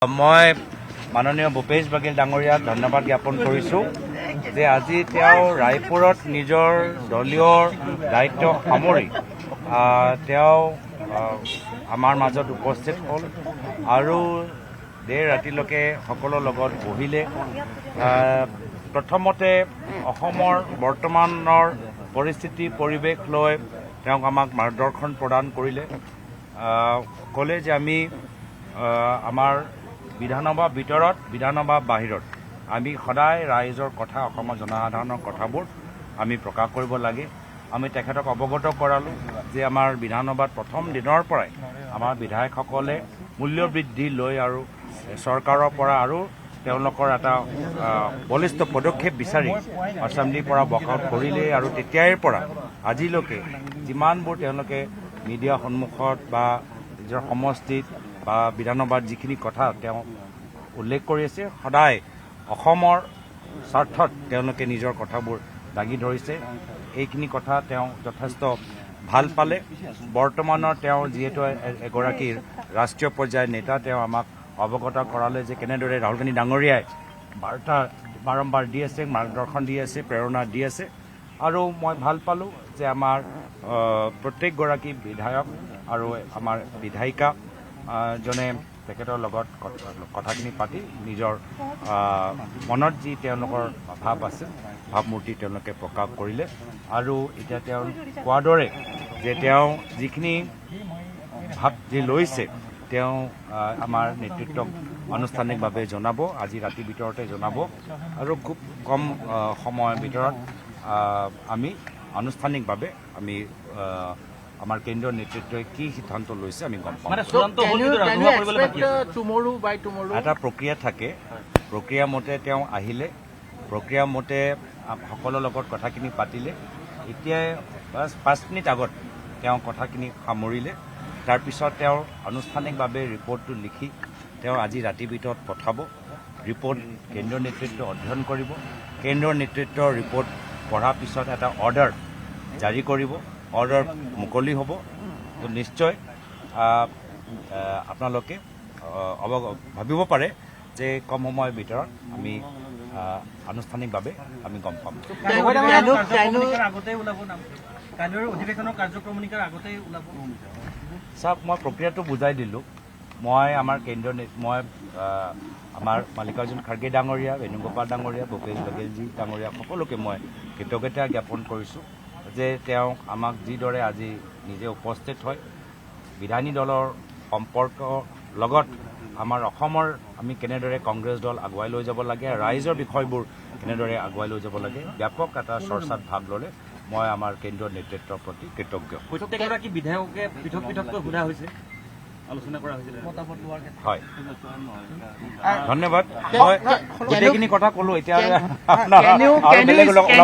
মই মাননীয় ভূপেশ বাঘেল ডাঙৰীয়াক ধন্যবাদ জ্ঞাপন কৰিছোঁ যে আজি তেওঁ ৰায়পুৰত নিজৰ দলীয় দায়িত্ব সামৰি তেওঁ আমাৰ মাজত উপস্থিত হ'ল আৰু দেৰ ৰাতিলৈকে সকলোৰ লগত বহিলে। প্ৰথমতে অসমৰ বৰ্তমানৰ পৰিস্থিতি পৰিৱেশ লৈ তেওঁক আমাক মাৰ্গদৰ্শন প্ৰদান কৰিলে। ক'লে যে আমি আমাৰ বিধানসভাৰ ভিতৰত বিধানসভাৰ বাহিৰত আমি সদায় ৰাইজৰ কথা অসমৰ জনসাধাৰণৰ কথাবোৰ আমি প্ৰকাশ কৰিব লাগে। আমি তেখেতক অৱগত কৰালোঁ যে আমাৰ বিধানসভাত প্ৰথম দিনৰ পৰাই আমাৰ বিধায়কসকলে মূল্য বৃদ্ধি লৈ আৰু চৰকাৰৰ পৰা আৰু তেওঁলোকৰ এটা বলিষ্ঠ পদক্ষেপ বিচাৰি এছেম্বলিৰ পৰা ৱৰ্কআউট কৰিলে আৰু তেতিয়াৰ পৰা আজিলৈকে যিমানবোৰ তেওঁলোকে মিডিয়াৰ সন্মুখত বা নিজৰ সমষ্টিত বা বিধানসভাত যিখিনি কথা তেওঁ উল্লেখ কৰি আছে সদায় অসমৰ স্বাৰ্থত তেওঁলোকে নিজৰ কথাবোৰ দাঙি ধৰিছে। এইখিনি কথা তেওঁ যথেষ্ট ভাল পালে। বৰ্তমানৰ তেওঁ যিহেতু এগৰাকী ৰাষ্ট্ৰীয় পৰ্যায়ৰ নেতা, তেওঁ আমাক অৱগত কৰালে যে কেনেদৰে ৰাহুল গান্ধী ডাঙৰীয়াই বাৰ্তা বাৰম্বাৰ দি আছে, মাৰ্গদৰ্শন দি আছে, প্ৰেৰণা দি আছে। আৰু মই ভাল পালোঁ যে আমাৰ প্ৰত্যেকগৰাকী বিধায়ক আৰু আমাৰ বিধায়িকা জনে তেখেতৰ লগত কথাখিনি পাতি নিজৰ মনত যি তেওঁলোকৰ ভাৱ আছে ভাৱমূৰ্তি তেওঁলোকে প্ৰকাশ কৰিলে। আৰু এতিয়া তেওঁ কোৱাৰ দৰে যে তেওঁ যিখিনি ভাৱ যি লৈছে তেওঁ আমাৰ নেতৃত্বক আনুষ্ঠানিকভাৱে জনাব, আজি ৰাতিৰ ভিতৰতে জনাব আৰু খুব কম সময়ৰ ভিতৰত আমি আনুষ্ঠানিকভাৱে আমি আমাৰ কেন্দ্ৰীয় নেতৃত্বই কি সিদ্ধান্ত লৈছে আমি গম পাম। এটা প্ৰক্ৰিয়া থাকে, প্ৰক্ৰিয়া মতে তেওঁ আহিলে, প্ৰক্ৰিয়া মতে সকলোৰ লগত কথাখিনি পাতিলে। এতিয়া 5 মিনিট আগত তেওঁ কথাখিনি সামৰিলে। তাৰপিছত তেওঁৰ আনুষ্ঠানিকভাৱে ৰিপৰ্টটো লিখি তেওঁ আজি ৰাতিৰ ভিতৰত পঠাব। ৰিপৰ্ট কেন্দ্ৰীয় নেতৃত্বই অধ্যয়ন কৰিব। কেন্দ্ৰীয় নেতৃত্বৰ ৰিপৰ্ট পঢ়াৰ পিছত এটা অৰ্ডাৰ জাৰি কৰিব। অৰ্ডাৰ মুকলি হ'ব। তো নিশ্চয় আপোনালোকে ভাবিব পাৰে যে কম সময়ৰ ভিতৰত আমি আনুষ্ঠানিকভাৱে আমি গম পাম। চাওক, মই প্ৰক্ৰিয়াটো বুজাই দিলোঁ। মই আমাৰ আমাৰ মাল্লিকাৰ্জুন খাৰ্গে ডাঙৰীয়া, বেণুগোপাল ডাঙৰীয়া, ভূপেশ বাঘেলজী ডাঙৰীয়া সকলোকে মই কৃতজ্ঞতা জ্ঞাপন কৰিছোঁ যে তেওঁক আমাক যিদৰে আজি নিজে উপস্থিত হয় বিধায়িনী দলৰ সম্পৰ্কৰ লগত আমাৰ অসমৰ আমি কেনেদৰে কংগ্ৰেছ দল আগুৱাই লৈ যাব লাগে, ৰাইজৰ বিষয়বোৰ কেনেদৰে আগুৱাই লৈ যাব লাগে, ব্যাপক এটা চৰ্চাত ভাগ ল'লে। মই আমাৰ কেন্দ্ৰীয় নেতৃত্বৰ প্ৰতি কৃতজ্ঞ। প্ৰত্যেকগৰাকী বিধায়কে পৃথক পৃথককৈ সোধা হৈছে, আলোচনা কৰা হৈছিল। হয়, ধন্যবাদ। মই গোটেইখিনি কথা ক'লো। এতিয়া আপোনাৰ